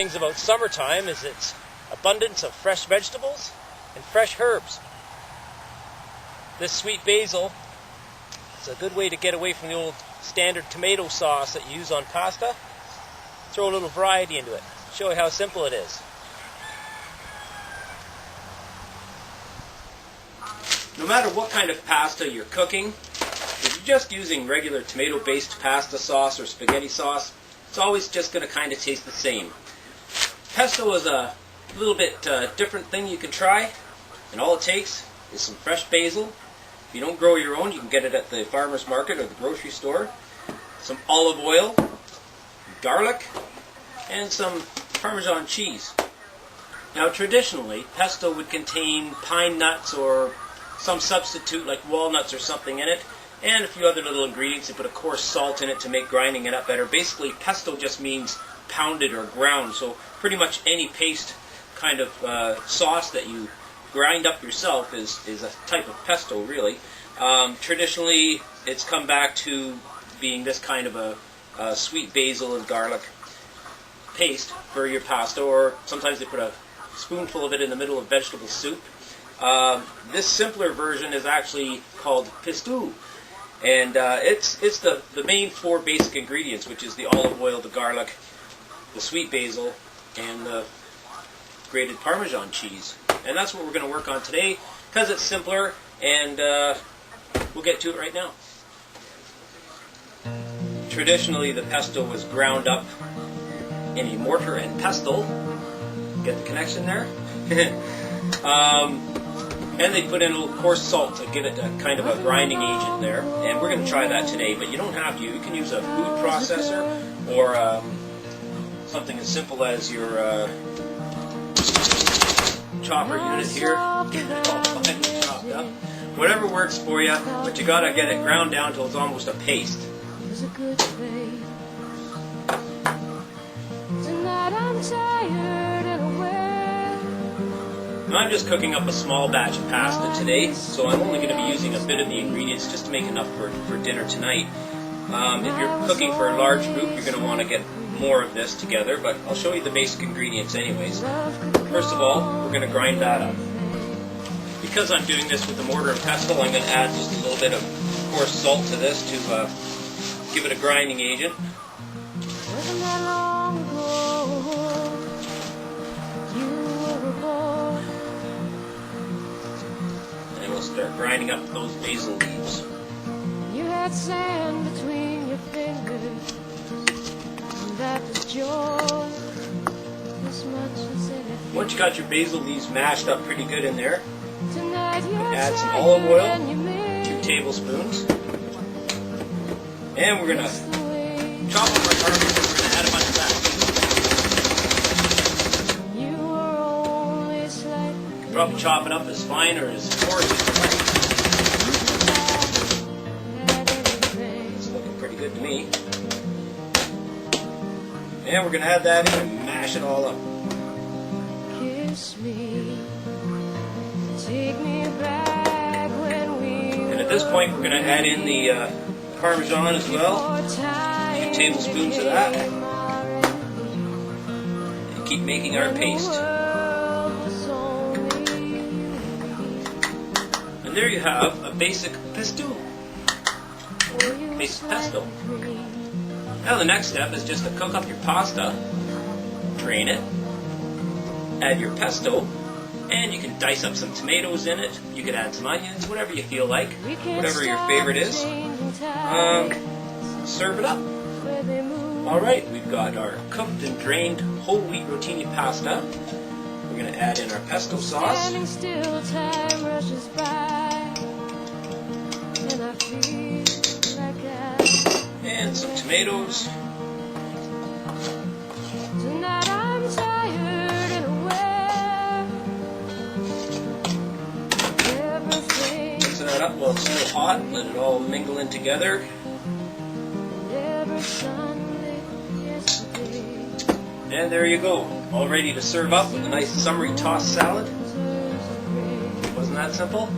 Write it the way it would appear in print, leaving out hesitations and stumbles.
things about summertime is its abundance of fresh vegetables and fresh herbs. This sweet basil is a good way to get away from the old standard tomato sauce that you use on pasta. Throw a little variety into it. Show you how simple it is. No matter what kind of pasta you're cooking, if you're just using regular tomato-based pasta sauce or spaghetti sauce, it's always just going to kind of taste the same. Pesto is a little bit different thing you can try, and all it takes is some fresh basil. If you don't grow your own, you can get it at the farmer's market or the grocery store. Some olive oil, garlic, and some Parmesan cheese. Now traditionally, pesto would contain pine nuts or some substitute like walnuts or something in it, and a few other little ingredients. They put a coarse salt in it to make grinding it up better. Basically, pesto just means pounded or ground, so pretty much any paste kind of sauce that you grind up yourself is a type of pesto, really. Traditionally, it's come back to being this kind of a sweet basil and garlic paste for your pasta, or sometimes they put a spoonful of it in the middle of vegetable soup. This simpler version is actually called pistou, and it's the main four basic ingredients, which is the olive oil, the garlic, the sweet basil, and the grated Parmesan cheese. And that's what we're going to work on today, because it's simpler, and we'll get to it right now. Traditionally, the pesto was ground up in a mortar and pestle. Get the connection there? And they put in a little coarse salt to give it a kind of a grinding agent there. And we're going to try that today, but you don't have to. You can use a food processor or something as simple as your chopper unit here. Chopped up. Whatever works for you, but you got to get it ground down till it's almost a paste. I'm just cooking up a small batch of pasta today, so I'm only going to be using a bit of the ingredients just to make enough for dinner tonight. If you're cooking for a large group, you're going to want to get more of this together, but I'll show you the basic ingredients anyways. First of all, we're going to grind that up. Because I'm doing this with the mortar and pestle, I'm going to add just a little bit of coarse salt to this to give it a grinding agent. And we'll start grinding up those basil leaves. You had sand between your fingers, and that was joy. This much is in it. Once you got your basil leaves mashed up pretty good in there, Tonight you add some olive oil, 2 tablespoons, and we're going to chop up our garlic, and we're going to add a bunch of that. You were always like You can probably chop it up as fine or as coarse as you like. It's looking pretty good to me. And we're going to add that in and mash it all up. kiss me, take me back when we And at this point, we're going to add in the Parmesan as well. 2 tablespoons of that. And keep making our paste. And there you have a basic pistou, or basic pesto. Now the next step is just to cook up your pasta, drain it, add your pesto, and you can dice up some tomatoes in it. You could add some onions, whatever you feel like, whatever your favorite is. Serve it up. Alright, we've got our cooked and drained whole wheat rotini pasta. We're going to add in our pesto sauce. Standing still, time rushes by, and I feel like And some tomatoes. tonight I'm tired and aware. Everything, Mixing that up while it's still hot. Let it all mingle in together. every Sunday, yesterday. And there you go. All ready to serve up with a nice summery tossed salad. Wasn't that simple?